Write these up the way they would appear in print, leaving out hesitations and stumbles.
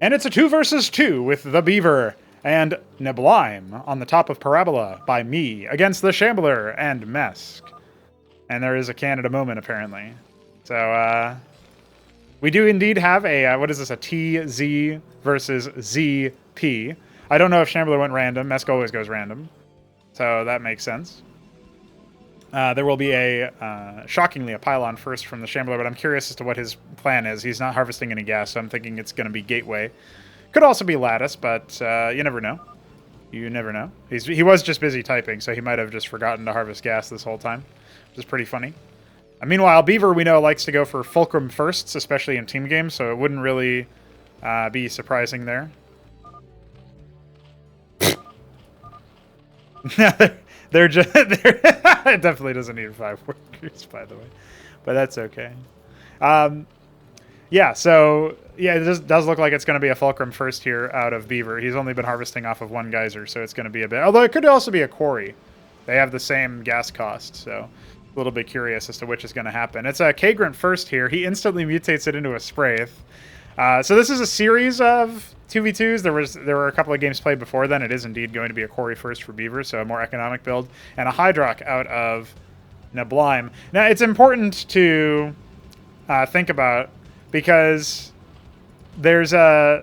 And it's a 2 versus 2 with the Beaver and Neblime on the top of Parabola by me against the Shambler and Mesk. And there is a Canada moment, apparently. So, we do indeed have a, what is this, a TZ versus ZP. I don't know if Shambler went random. Mesk always goes random. So that makes sense. There will be shockingly, a pylon first from the Shambler, but I'm curious as to what his plan is. He's not harvesting any gas, so I'm thinking it's going to be Gateway. Could also be Lattice, but you never know. You never know. He was just busy typing, so he might have just forgotten to harvest gas this whole time, which is pretty funny. Meanwhile, Beaver, we know, likes to go for fulcrum firsts, especially in team games, so it wouldn't really be surprising there. They're just... it definitely doesn't need 5 workers, by the way. But that's okay. Yeah, so... Yeah, it does look like it's going to be a fulcrum first here out of Beaver. He's only been harvesting off of 1 geyser, so it's going to be a bit... Although it could also be a quarry. They have the same gas cost, so... A little bit curious as to which is going to happen. It's a Kagrant first here. He instantly mutates it into a Spraith. So this is a series of 2v2s. There were a couple of games played before then. It is indeed going to be a quarry first for Beaver, so a more economic build. And a Hydrock out of Neblime. Now, it's important to think about because there's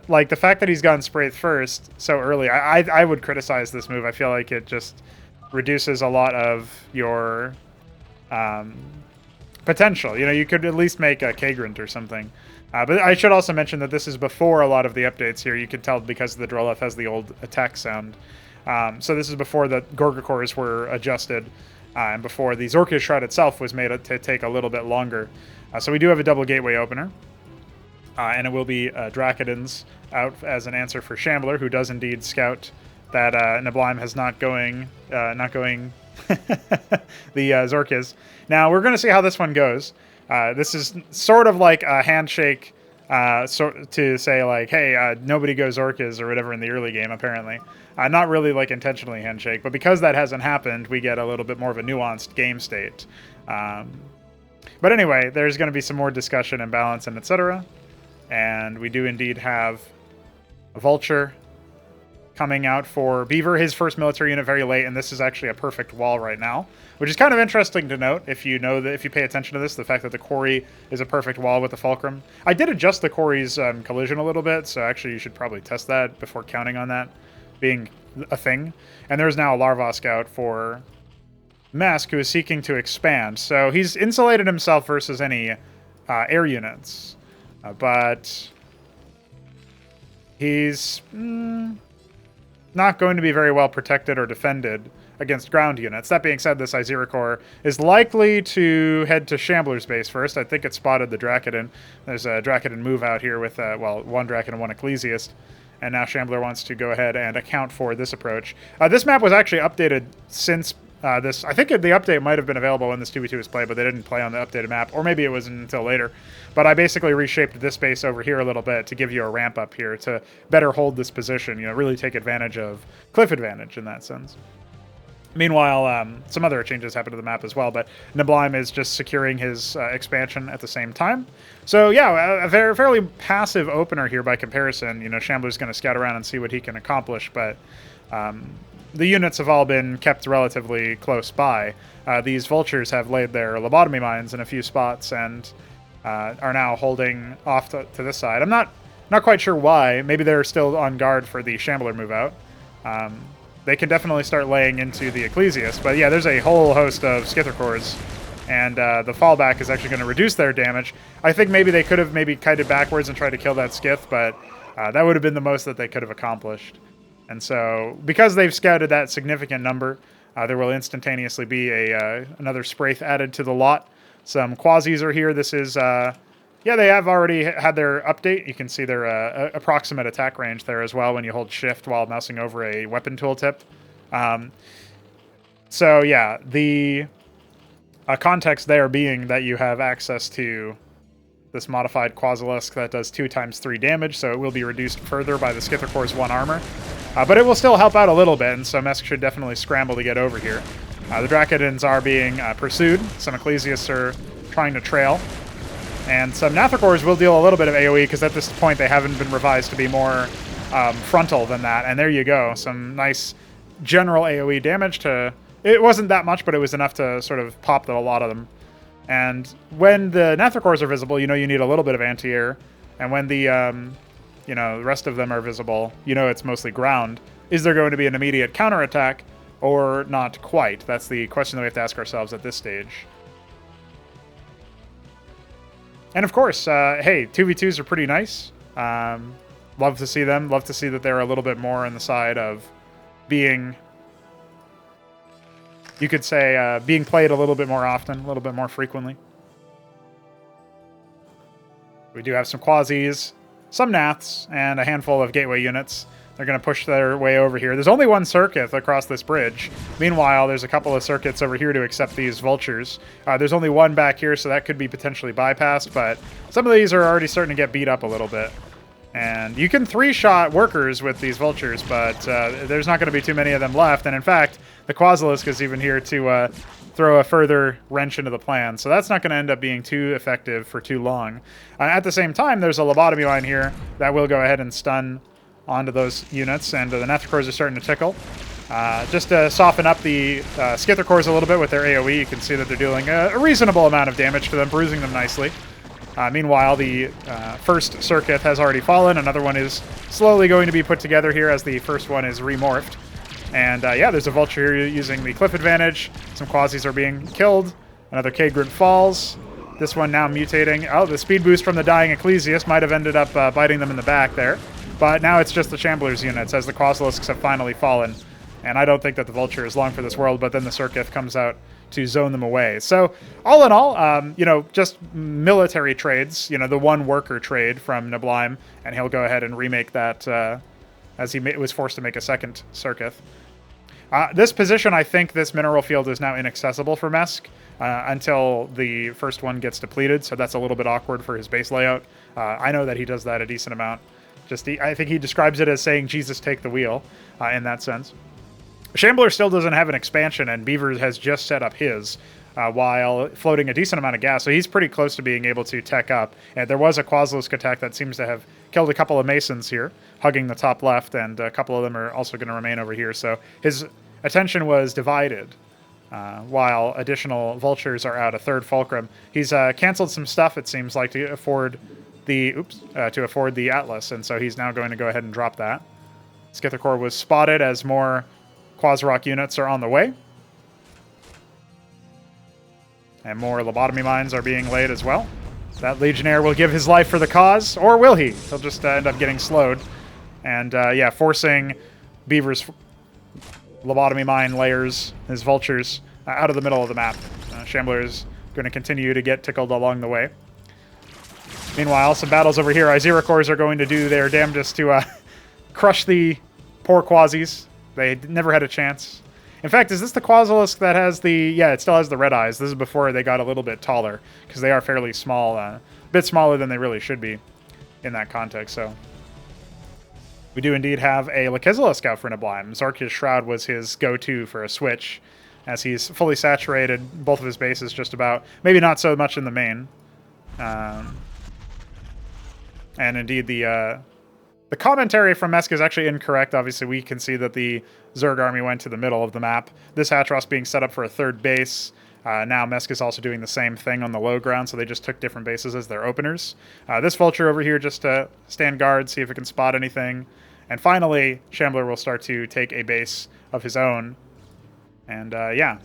like the fact that he's gone Spraith first so early. I would criticize this move. I feel like it just reduces a lot of your potential. You know, you could at least make a Kagrant or something. But I should also mention that this is before a lot of the updates here. You can tell because the Droleth has the old attack sound. So this is before the Gorgacores were adjusted and before the Zorki's Shroud itself was made to take a little bit longer. So we do have a double gateway opener. And it will be Dracodons out as an answer for Shambler, who does indeed scout that Neblime has not going the Zorki's. Now, we're going to see how this one goes. This is sort of like a handshake to say, like, hey, nobody goes Zorki's or whatever in the early game, apparently. Not really, like, intentionally handshake, but because that hasn't happened, we get a little bit more of a nuanced game state. But anyway, there's going to be some more discussion and balance and etc. And we do indeed have a Vulture coming out for Beaver, his first military unit very late, and this is actually a perfect wall right now, which is kind of interesting to note if you pay attention to this, the fact that the quarry is a perfect wall with the fulcrum. I did adjust the quarry's collision a little bit, so actually you should probably test that before counting on that being a thing. And there's now a Larva Scout for Mesk, who is seeking to expand. So he's insulated himself versus any air units, but he's not going to be very well protected or defended against ground units. That being said, this Iziracore is likely to head to Shambler's base first. I think it spotted the Dracodon. There's a Dracodon move out here with, well, 1 Dracodon, 1 Ecclesiast. And now Shambler wants to go ahead and account for this approach. This map was actually updated since this. I think the update might have been available when this 2v2 was played, but they didn't play on the updated map. Or maybe it wasn't until later. But I basically reshaped this base over here a little bit to give you a ramp up here to better hold this position, you know, really take advantage of cliff advantage in that sense. Meanwhile, some other changes happen to the map as well, but Neblime is just securing his expansion at the same time. So yeah, a fairly passive opener here by comparison. You know, Shambler's going to scout around and see what he can accomplish, but the units have all been kept relatively close by. These Vultures have laid their lobotomy mines in a few spots and are now holding off to this side. I'm not quite sure why. Maybe they're still on guard for the Shambler move out. They can definitely start laying into the Ecclesiast, but yeah, there's a whole host of Skithercores, and the fallback is actually going to reduce their damage. I think maybe they could have kited backwards and tried to kill that Skith, but that would have been the most that they could have accomplished. And so, because they've scouted that significant number, there will instantaneously be another Spraith added to the lot. Some Quasis are here. This is, yeah, they have already had their update. You can see their approximate attack range there as well when you hold shift while mousing over a weapon tooltip. So yeah, the context there being that you have access to this modified Quasilisk that does 2 × 3 damage, so it will be reduced further by the Skithercore's 1 armor. But it will still help out a little bit, and so Mesk should definitely scramble to get over here. The Dracodons are being pursued. Some Ecclesiasts are trying to trail. And some Nathicors will deal a little bit of AoE, because at this point they haven't been revised to be more frontal than that. And there you go. Some nice general AoE damage to... It wasn't that much, but it was enough to sort of pop a lot of them. And when the Nathicors are visible, you know you need a little bit of anti-air. And when the, the rest of them are visible, you know it's mostly ground. Is there going to be an immediate counterattack or not quite? That's the question that we have to ask ourselves at this stage. And of course, hey, 2v2s are pretty nice. Love to see them. Love to see that they're a little bit more on the side of being, you could say, being played a little bit more often, a little bit more frequently. We do have some Quasis, some Naths, and a handful of gateway units. They're going to push their way over here. There's only one circuit across this bridge. Meanwhile, there's a couple of circuits over here to accept these vultures. There's only one back here, so that could be potentially bypassed, but some of these are already starting to get beat up a little bit. And you can three-shot workers with these vultures, but there's not going to be too many of them left. And in fact, the Quasilisk is even here to throw a further wrench into the plan. So that's not going to end up being too effective for too long. At the same time, there's a lobotomy line here that will go ahead and stun onto those units, and the Nathicors are starting to tickle. Just to soften up the Skithercors a little bit with their AoE, you can see that they're dealing a reasonable amount of damage to them, bruising them nicely. Meanwhile, the first circuit has already fallen. Another one is slowly going to be put together here as the first one is remorphed. And yeah, there's a vulture here using the cliff advantage. Some Quasis are being killed. Another Kagrin falls. This one now mutating. Oh, the speed boost from the dying Ecclesiast might have ended up biting them in the back there. But now it's just the Shambler's units as the Quasilisks have finally fallen. And I don't think that the Vulture is long for this world, but then the Circuit comes out to zone them away. So all in all, just military trades, the one worker trade from Neblime, and he'll go ahead and remake that as he was forced to make a second Circuit. This position, I think this mineral field is now inaccessible for Mesk until the first one gets depleted, so that's a little bit awkward for his base layout. I know that he does that a decent amount. I think he describes it as saying, Jesus, take the wheel, in that sense. Shambler still doesn't have an expansion, and Beaver has just set up his while floating a decent amount of gas, so he's pretty close to being able to tech up. And there was a Quasilisk attack that seems to have killed a couple of Masons here, hugging the top left, and a couple of them are also going to remain over here. So his attention was divided, while additional Vultures are out, a third Fulcrum. He's canceled some stuff, it seems like, to afford the Atlas, and so he's now going to go ahead and drop that. Skithercor was spotted as more Quasrock units are on the way. And more lobotomy mines are being laid as well. That Legionnaire will give his life for the cause, or will he? He'll just end up getting slowed. And yeah, forcing Beaver's lobotomy mine layers, his vultures, out of the middle of the map. Shambler is going to continue to get tickled along the way. Meanwhile, some battles over here. Iziricors are going to do their damnedest to crush the poor Quasis. They never had a chance. In fact, is this the Quasilisk that has the... Yeah, it still has the red eyes. This is before they got a little bit taller, because they are fairly small, a bit smaller than they really should be in that context, so... We do indeed have a Lakizala out for Neblime. Zarkia's Shroud was his go-to for a switch, as he's fully saturated both of his bases just about. Maybe not so much in the main. And indeed, the commentary from Mesk is actually incorrect. Obviously, we can see that the Zerg army went to the middle of the map. This Hatros being set up for a third base. Now Mesk is also doing the same thing on the low ground, so they just took different bases as their openers. This Vulture over here just to stand guard, see if it can spot anything. And finally, Shambler will start to take a base of his own. And yeah,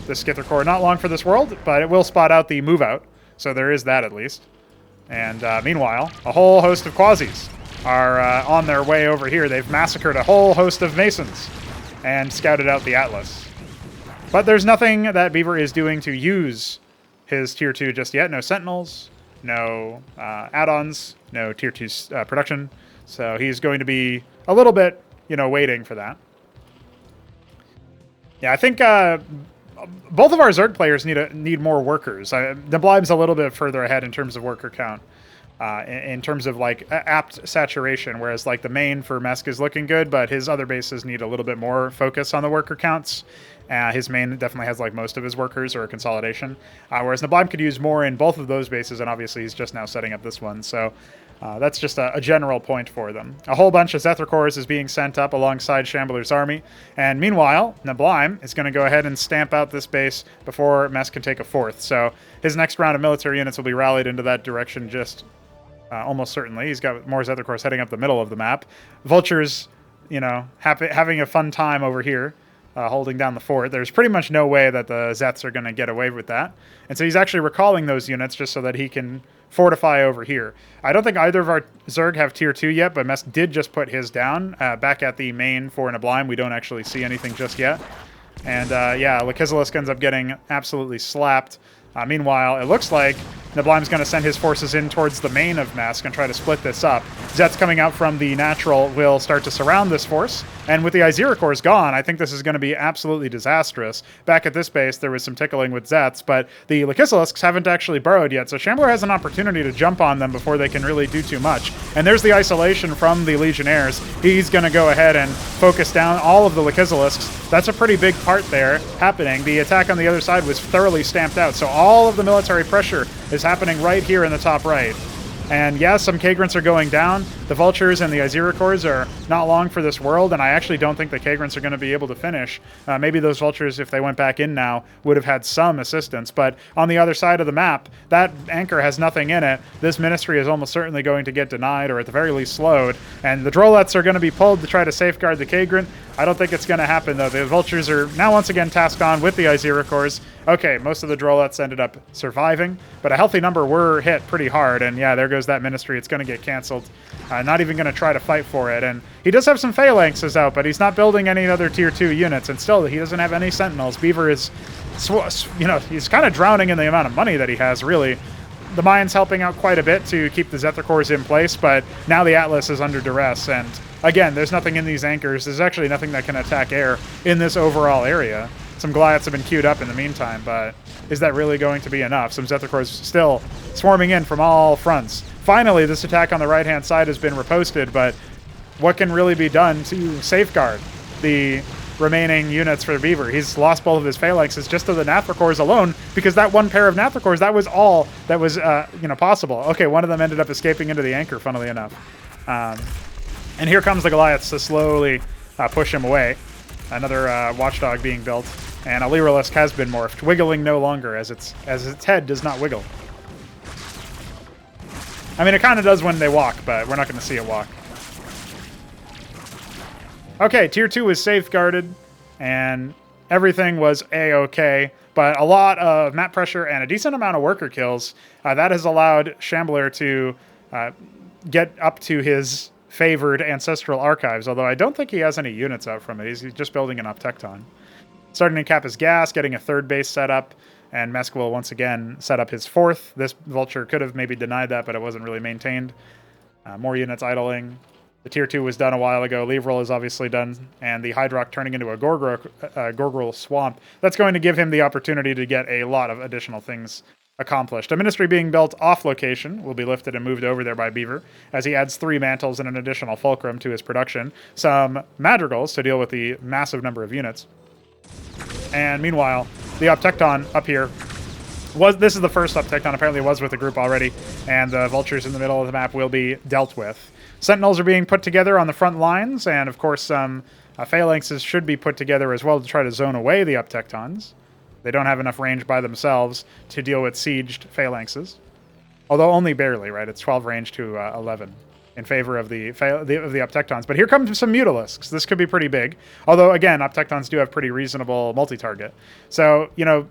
this Skithercor, not long for this world, but it will spot out the move out. So there is that at least. And meanwhile, a whole host of Quasis are on their way over here. They've massacred a whole host of Masons and scouted out the Atlas. But there's nothing that Beaver is doing to use his Tier 2 just yet. No Sentinels, no add-ons, no Tier 2 production. So he's going to be a little bit, waiting for that. Yeah, I think both of our Zerg players need more workers. Neblime's a little bit further ahead in terms of worker count. in terms of like apt saturation, whereas like the main for Mesk is looking good, but his other bases need a little bit more focus on the worker counts. His main definitely has like most of his workers or a consolidation, whereas neblime could use more in both of those bases, and obviously he's just now setting up this one. So that's just a general point for them. A whole bunch of Zethra cores is being sent up alongside Shambler's army, and meanwhile, neblime is going to go ahead and stamp out this base before Mesk can take a fourth. So his next round of military units will be rallied into that direction just almost certainly. He's got more Zethra cores heading up the middle of the map. Vultures, you know, having a fun time over here. Holding down the fort. There's pretty much no way that the Zeths are going to get away with that. And so he's actually recalling those units just so that he can fortify over here. I don't think either of our Zerg have tier 2 yet, but Mesk did just put his down. Back at the main for neblime, we don't actually see anything just yet. And yeah, Lekizalisk ends up getting absolutely slapped. Meanwhile, it looks like neblime's going to send his forces in towards the main of Mesk and try to split this up. Zets coming out from the natural will start to surround this force, and with the Izira cores gone, I think this is going to be absolutely disastrous. Back at this base, there was some tickling with Zets, but the Lekizalisks haven't actually burrowed yet, so Shambler has an opportunity to jump on them before they can really do too much. And there's the isolation from the Legionnaires. He's going to go ahead and focus down all of the Lekizalisks. That's a pretty big part there happening. The attack on the other side was thoroughly stamped out, so all of the military pressure is happening right here in the top right. And yeah, some Kagrants are going down. The Vultures and the Izira cores are not long for this world, and I actually don't think the Kagrants are going to be able to finish. Maybe those Vultures, if they went back in now, would have had some assistance. But on the other side of the map, that anchor has nothing in it. This ministry is almost certainly going to get denied, or at the very least slowed. And the Drolets are going to be pulled to try to safeguard the Kagrant. I don't think it's going to happen, though. The Vultures are now once again tasked on with the Izira cores. Okay, most of the Drolets ended up surviving, but a healthy number were hit pretty hard, and yeah, there goes that ministry. It's going to get canceled. Not even going to try to fight for it, and he does have some phalanxes out, but he's not building any other tier 2 units, and still, he doesn't have any sentinels. Beaver is, you know, he's kind of drowning in the amount of money that he has, really. The mine's helping out quite a bit to keep the Zethra cores in place, but now the Atlas is under duress, and again, there's nothing in these anchors. There's actually nothing that can attack air in this overall area. Some Goliaths have been queued up in the meantime, but is that really going to be enough? Some Zethra cores still swarming in from all fronts. Finally, this attack on the right-hand side has been riposted, but what can really be done to safeguard the remaining units for Beaver? He's lost both of his phalanxes just to the Nathra cores alone, because that one pair of Nathra cores, that was all that was you know, possible. Okay, one of them ended up escaping into the anchor, funnily enough. And here comes the Goliaths to slowly push him away. Another watchdog being built, and a Lyralisk has been morphed, wiggling no longer as its head does not wiggle. I mean, it kind of does when they walk, but we're not going to see it walk. Okay, tier 2 is safeguarded, and everything was a-okay, but a lot of map pressure and a decent amount of worker kills. That has allowed Shambler to get up to his favored ancestral archives, although I don't think he has any units out from it. He's just building an Optecton. Starting to cap his gas, getting a third base set up, and Mesk will once again set up his fourth. This Vulture could have maybe denied that, but it wasn't really maintained. More units idling. The tier 2 was done a while ago. Leave-roll is obviously done, and the Hydrock turning into a Gorgrel Swamp. That's going to give him the opportunity to get a lot of additional things accomplished. A ministry being built off location will be lifted and moved over there by Beaver as he adds 3 mantles and an additional fulcrum to his production. Some madrigals to deal with the massive number of units. And meanwhile, the Optecton up here this is the first Optecton, apparently was with the group already, and the Vultures in the middle of the map will be dealt with. Sentinels are being put together on the front lines, and of course some phalanxes should be put together as well to try to zone away the Optectons. They don't have enough range by themselves to deal with sieged phalanxes. Although only barely, right? It's 12 range to 11 in favor of the Optectons. But here comes some Mutalisks. This could be pretty big. Although, again, Optectons do have pretty reasonable multi-target. So, you know,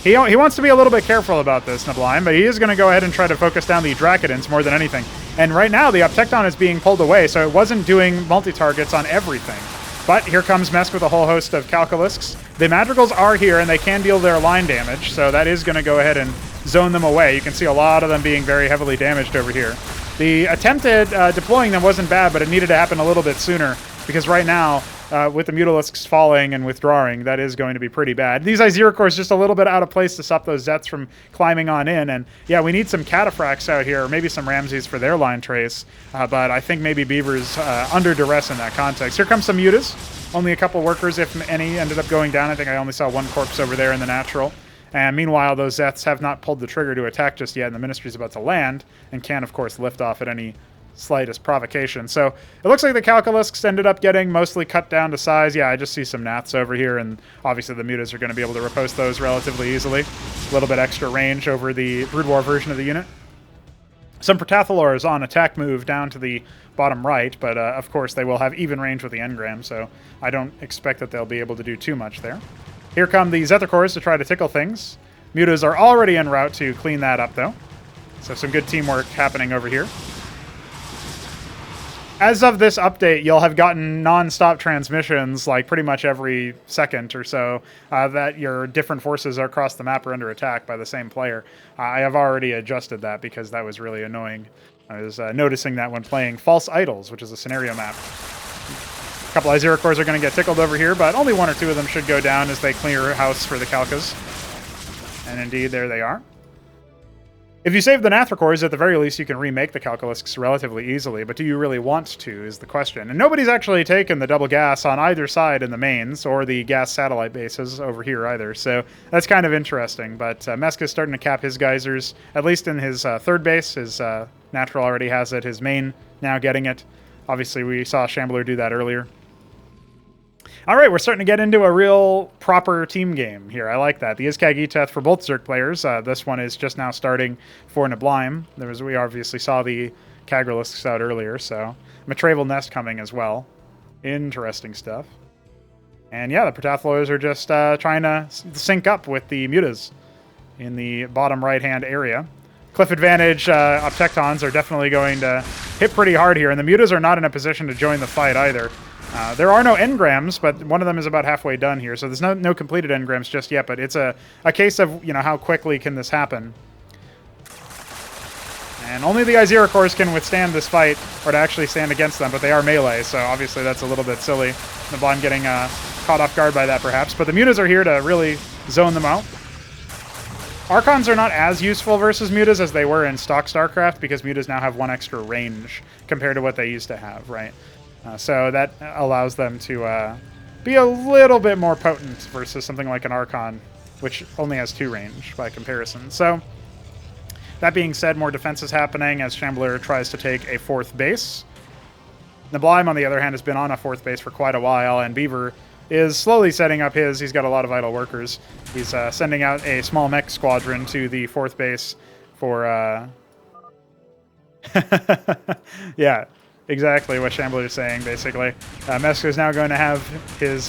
he wants to be a little bit careful about this, neblime, but he is going to go ahead and try to focus down the Dracodons more than anything. And right now, the Optecton is being pulled away, so it wasn't doing multi-targets on everything. But here comes Mesk with a whole host of Calculisks. The Madrigals are here, and they can deal their line damage, so that is going to go ahead and zone them away. You can see a lot of them being very heavily damaged over here. The attempted deploying them wasn't bad, but it needed to happen a little bit sooner, because right now, with the Mutalisks falling and withdrawing, that is going to be pretty bad. These Iziricors just a little bit out of place to stop those Zets from climbing on in. And yeah, we need some Cataphracts out here, or maybe some Ramses for their line trace. But I think maybe Beaver's under duress in that context. Here comes some Mutas. Only a couple workers, if any, ended up going down. I think I only saw one corpse over there in the natural. And meanwhile, those Zets have not pulled the trigger to attack just yet, and the Ministry's about to land, and can, of course, lift off at any slightest provocation. So it looks like the Calculusks ended up getting mostly cut down to size. Yeah, I just see some Naths over here, and obviously the Mutas are going to be able to riposte those relatively easily. A little bit extra range over the Brood War version of the unit. Some Protathalors on attack move down to the bottom right, but of course they will have even range with the Engram, so I don't expect that they'll be able to do too much there. Here come the Zethicors to try to tickle things. Mutas are already en route to clean that up, though. So some good teamwork happening over here. As of this update, you'll have gotten non-stop transmissions, like pretty much every second or so, that your different forces across the map are under attack by the same player. I have already adjusted that because that was really annoying. I was noticing that when playing False Idols, which is a scenario map. A couple Iziricors are going to get tickled over here, but only one or two of them should go down as they clear house for the Calcas. And indeed, there they are. If you save the Nathricors, at the very least, you can remake the Calculusks relatively easily, but do you really want to, is the question. And nobody's actually taken the double gas on either side in the mains, or the gas satellite bases over here either, so that's kind of interesting. But Mesk is starting to cap his geysers, at least in his third base. His natural already has it, his main now getting it. Obviously, we saw Shambler do that earlier. All right, we're starting to get into a real proper team game here. I like that. The Iskag-Eteth for both Zerg players. This one is just now starting for Neblime. We obviously saw the Kagralisks out earlier, so Matravel Nest coming as well. Interesting stuff. And yeah, the Protathalors are just trying to sync up with the Mutas in the bottom right-hand area. Cliff Advantage Obtectons are definitely going to hit pretty hard here, and the Mutas are not in a position to join the fight either. There are no engrams, but one of them is about halfway done here, so there's no completed engrams just yet, but it's a case of, you know, how quickly can this happen. And only the Iziricors can withstand this fight, or to actually stand against them, but they are melee, so obviously that's a little bit silly. Neblime getting caught off guard by that, perhaps. But the Mutas are here to really zone them out. Archons are not as useful versus Mutas as they were in stock StarCraft, because Mutas now have one extra range compared to what they used to have, right? So that allows them to be a little bit more potent versus something like an Archon, which only has 2 range by comparison. So that being said, more defense is happening as Shambler tries to take a 4th base. Neblime, on the other hand, has been on a 4th base for quite a while, and Beaver is slowly setting up his. He's got a lot of idle workers. He's sending out a small mech squadron to the 4th base for... yeah. Exactly what Shambler is saying, basically. Mesk is now going to have his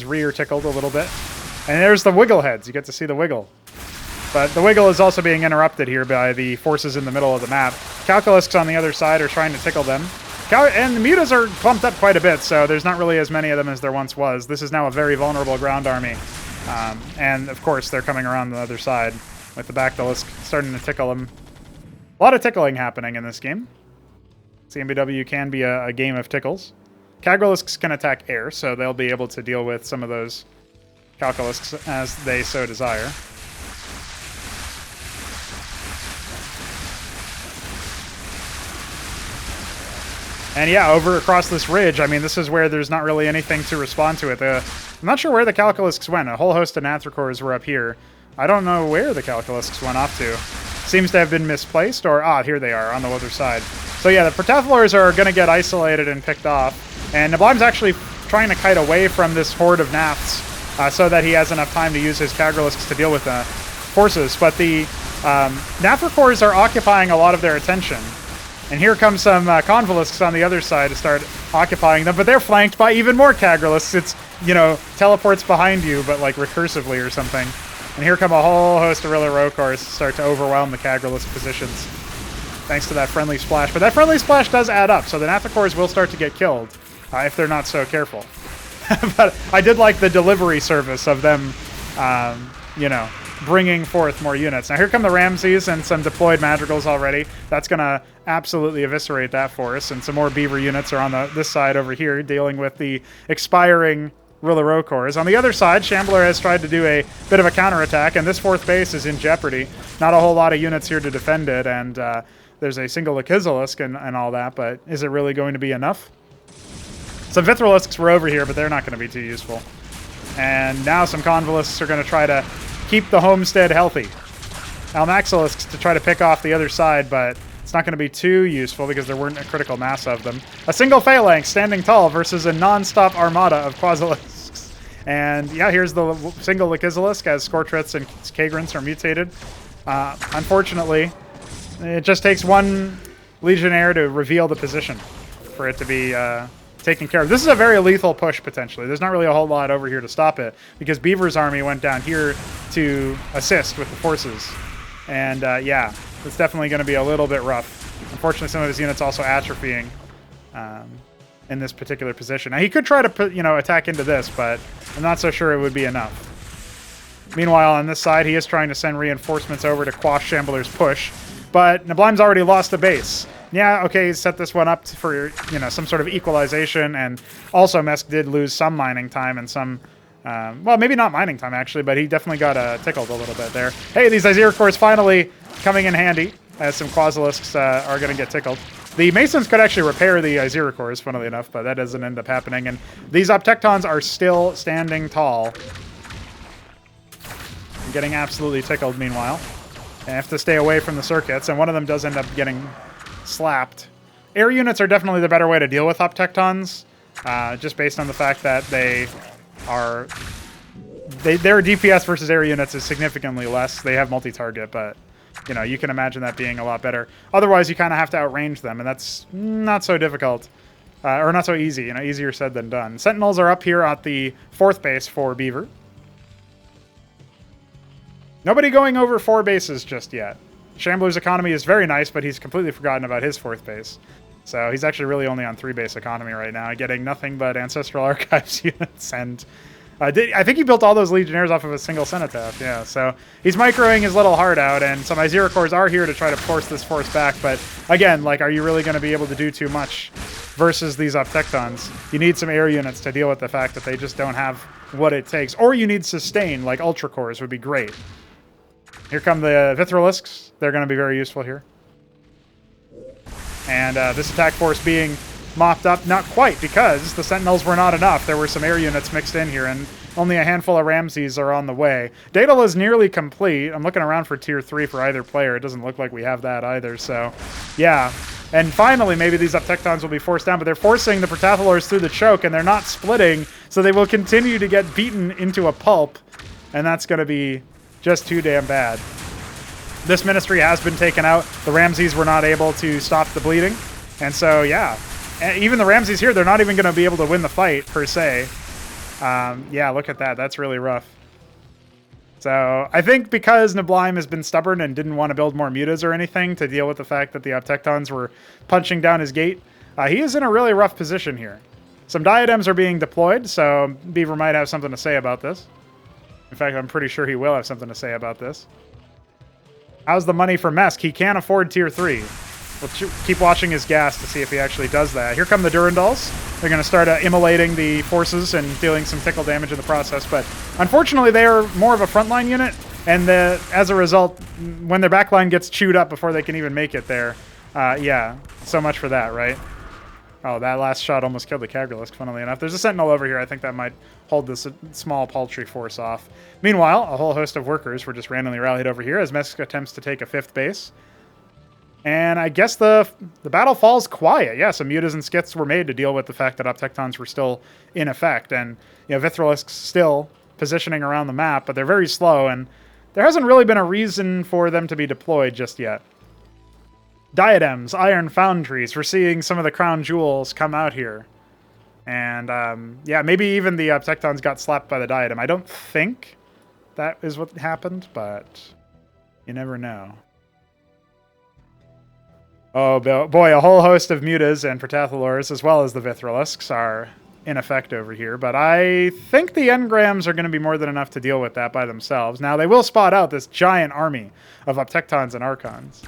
rear tickled a little bit. And there's the wiggle heads. You get to see the wiggle. But the wiggle is also being interrupted here by the forces in the middle of the map. Calculusks on the other side are trying to tickle them. And the Mutas are clumped up quite a bit, so there's not really as many of them as there once was. This is now a very vulnerable ground army. And, of course, they're coming around the other side with the Bactylisk starting to tickle them. A lot of tickling happening in this game. CMBW can be a game of tickles. Kagralisks can attack air, so they'll be able to deal with some of those Calculusks as they so desire. And yeah, over across this ridge, I mean, this is where there's not really anything to respond to it. I'm not sure where the Calculusks went. A whole host of Nathricors were up here. I don't know where the Calculusks went off to. Seems to have been misplaced, or, here they are, on the other side. So yeah, the Protathalors are going to get isolated and picked off, and Neblime's actually trying to kite away from this horde of Naths so that he has enough time to use his Kagralisks to deal with the forces, but the Nathricors are occupying a lot of their attention. And here comes some Convalisks on the other side to start occupying them, but they're flanked by even more Kagralisks. It's, you know, teleports behind you, but like recursively or something. And here come a whole host of Rokors to start to overwhelm the Kagralisk positions, thanks to that friendly splash. But that friendly splash does add up, so the Nathricors will start to get killed if they're not so careful. But I did like the delivery service of them, you know, bringing forth more units. Now here come the Ramses and some deployed Madrigals already. That's going to absolutely eviscerate that force, and some more Beaver units are on this side over here dealing with the expiring Rillero cores. On the other side, Shambler has tried to do a bit of a counterattack, and this fourth base is in jeopardy. Not a whole lot of units here to defend it, and there's a single Ikizilisk and all that, but is it really going to be enough? Some Vithrilisks were over here, but they're not going to be too useful. And now some Convolisks are going to try to keep the homestead healthy. Almaxilisks to try to pick off the other side, but it's not going to be too useful because there weren't a critical mass of them. A single Phalanx standing tall versus a non-stop armada of Quasilisks. And yeah, here's the single Ikizilisk as Scortrits and Kagrins are mutated. Unfortunately, it just takes one Legionnaire to reveal the position for it to be taken care of. This is a very lethal push, potentially. There's not really a whole lot over here to stop it because Beaver's army went down here to assist with the forces. And yeah, it's definitely going to be a little bit rough. Unfortunately, some of his units also atrophying in this particular position. Now, he could try to put, attack into this, but I'm not so sure it would be enough. Meanwhile, on this side, he is trying to send reinforcements over to quash Shambler's push, but Neblime's already lost a base. Yeah, okay, set this one up for, some sort of equalization, and also Mesk did lose some mining time and some, well, maybe not mining time, actually, but he definitely got tickled a little bit there. Hey, these Izir cores finally coming in handy, as some Quasilisks are going to get tickled. The Masons could actually repair the Izir cores, funnily enough, but that doesn't end up happening, and these Optectons are still standing tall. I'm getting absolutely tickled, meanwhile. They have to stay away from the circuits, and one of them does end up getting slapped. Air units are definitely the better way to deal with Optectons, just based on the fact that their DPS versus air units is significantly less. They have multi-target, but you can imagine that being a lot better. Otherwise, you kind of have to outrange them, and that's not so difficult, or not so easy. Easier said than done. Sentinels are up here at the fourth base for Beaver. Nobody going over 4 bases just yet. Shambler's economy is very nice, but he's completely forgotten about his 4th base. So he's actually really only on 3-base economy right now, getting nothing but Ancestral Archives units. And I think he built all those Legionnaires off of a single Cenotaph, yeah. So he's microing his little heart out, and some Izir cores are here to try to force this force back. But again, are you really going to be able to do too much versus these Optectons? You need some air units to deal with the fact that they just don't have what it takes. Or you need sustain, like Ultra Cores would be great. Here come the Vithrilisks. They're going to be very useful here. And this attack force being mopped up, not quite, because the Sentinels were not enough. There were some air units mixed in here, and only a handful of Ramses are on the way. Daedal is nearly complete. I'm looking around for tier 3 for either player. It doesn't look like we have that either, so yeah. And finally, maybe these Optectons will be forced down, but they're forcing the Protathalors through the choke, and they're not splitting, so they will continue to get beaten into a pulp, and that's going to be just too damn bad. This ministry has been taken out. The Ramses were not able to stop the bleeding. And so, yeah. And even the Ramses here, they're not even going to be able to win the fight, per se. Yeah, look at that. That's really rough. So, I think because Neblime has been stubborn and didn't want to build more mutas or anything to deal with the fact that the Optectons were punching down his gate, he is in a really rough position here. Some diadems are being deployed, so Beaver might have something to say about this. In fact, I'm pretty sure he will have something to say about this. How's the money for Mesk? He can't afford tier 3. We'll keep watching his gas to see if he actually does that. Here come the Durandals. They're going to start immolating the forces and dealing some tickle damage in the process. But unfortunately, they are more of a frontline unit. And as a result, when their backline gets chewed up before they can even make it there, yeah, so much for that, right? Oh, that last shot almost killed the Kagralisk, funnily enough. There's a Sentinel over here. I think that might hold this small paltry force off. Meanwhile, a whole host of workers were just randomly rallied over here as Mesk attempts to take a 5th base. And I guess the battle falls quiet. Yeah, some mutas and skits were made to deal with the fact that Optectons were still in effect. And, Vithrilisks still positioning around the map, but they're very slow, and there hasn't really been a reason for them to be deployed just yet. Diadems, iron foundries. We're seeing some of the crown jewels come out here. And, yeah, maybe even the Optectons got slapped by the diadem. I don't think that is what happened, but you never know. Oh, boy, a whole host of mutas and Protathalors, as well as the Vithrilisks, are in effect over here, but I think the engrams are going to be more than enough to deal with that by themselves. Now, they will spot out this giant army of Uptectons and Archons.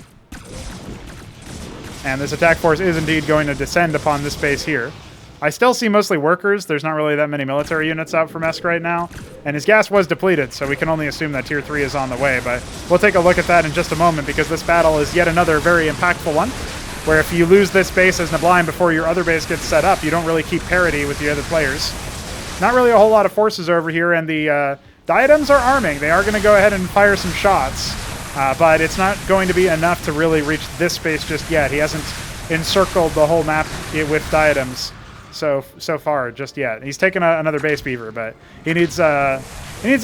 And this attack force is indeed going to descend upon this base here. I still see mostly workers. There's not really that many military units out for Mesk right now. And his gas was depleted, so we can only assume that Tier 3 is on the way. But we'll take a look at that in just a moment, because this battle is yet another very impactful one, where if you lose this base as neblime before your other base gets set up, you don't really keep parity with the other players. Not really a whole lot of forces over here, and the diadems are arming. They are going to go ahead and fire some shots, but it's not going to be enough to really reach this base just yet. He hasn't encircled the whole map with diadems so far just yet. He's taken another base beaver, but he needs a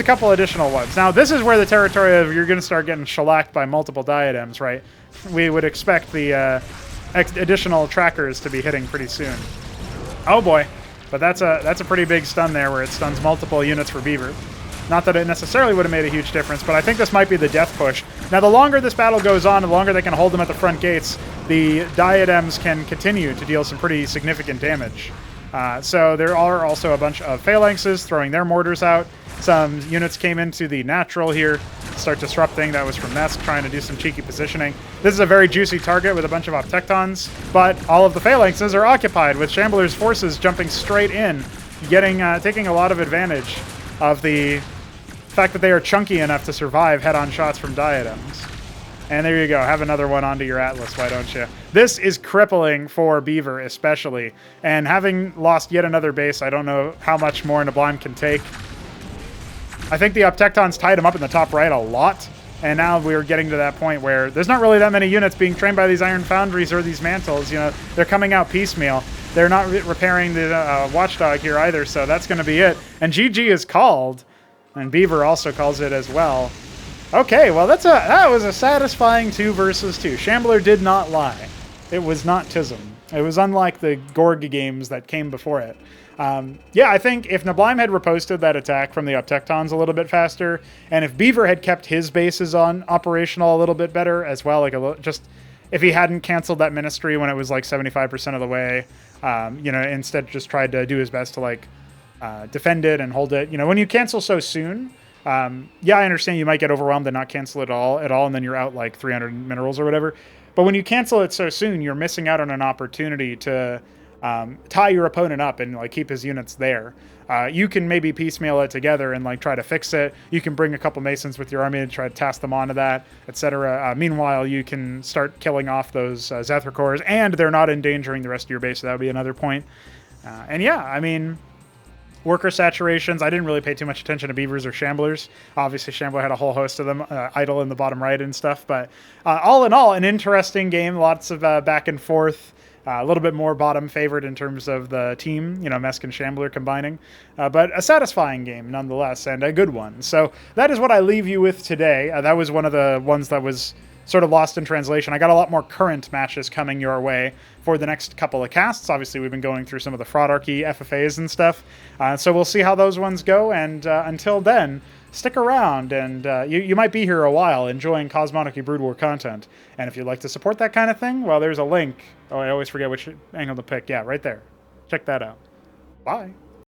couple additional ones. Now, this is where the territory of you're going to start getting shellacked by multiple diadems, right? We would expect the additional trackers to be hitting pretty soon. Oh boy, but that's a pretty big stun there, where it stuns multiple units for beaver. Not that it necessarily would have made a huge difference, but I think this might be the death push. Now, the longer this battle goes on, the longer they can hold them at the front gates, the diadems can continue to deal some pretty significant damage. So there are also a bunch of phalanxes throwing their mortars out. Some units came into the natural here, start disrupting. That was from Mesk, trying to do some cheeky positioning. This is a very juicy target with a bunch of Uptectons, but all of the phalanxes are occupied, with Shambler's forces jumping straight in, taking a lot of advantage of the fact that they are chunky enough to survive head-on shots from diadems. And there you go. Have another one onto your Atlas, why don't you? This is crippling for Beaver, especially. And having lost yet another base, I don't know how much more neblime can take. I think the Uptectons tied him up in the top right a lot. And now we're getting to that point where there's not really that many units being trained by these Iron Foundries or these Mantles. You know, they're coming out piecemeal. They're not repairing the Watchdog here either, so that's going to be it. And GG is called. And Beaver also calls it as well. Okay, well, that was a satisfying 2 versus 2. Shambler did not lie. It was not Tism. It was unlike the Gorg games that came before it. Yeah, I think if neblime had riposted that attack from the Uptectons a little bit faster, and if Beaver had kept his bases on operational a little bit better as well, like just if he hadn't canceled that Ministry when it was like 75% of the way, you know, instead just tried to do his best to like defend it and hold it. You know, when you cancel so soon, yeah, I understand you might get overwhelmed and not cancel it all, and then you're out like 300 minerals or whatever. But when you cancel it so soon, you're missing out on an opportunity to tie your opponent up and like keep his units there. You can maybe piecemeal it together and like try to fix it. You can bring a couple Masons with your army and try to task them onto that, etc. Meanwhile, you can start killing off those Zethra-cores, and they're not endangering the rest of your base, so that would be another point. And yeah, I mean, worker saturations, I didn't really pay too much attention to Beavers or Shamblers. Obviously, Shambler had a whole host of them idle in the bottom right and stuff. But all in all, an interesting game. Lots of back and forth. A little bit more bottom favored in terms of the team, you know, Mesk and Shambler combining. But a satisfying game nonetheless, and a good one. So that is what I leave you with today. That was one of the ones that was sort of lost in translation. I got a lot more current matches coming your way for the next couple of casts. Obviously, we've been going through some of the Fraudarchy FFAs and stuff. So we'll see how those ones go. And until then, stick around, and you might be here a while enjoying Cosmonarchy Brood War content. And if you'd like to support that kind of thing, well, there's a link. Oh, I always forget which angle to pick. Yeah, right there. Check that out. Bye.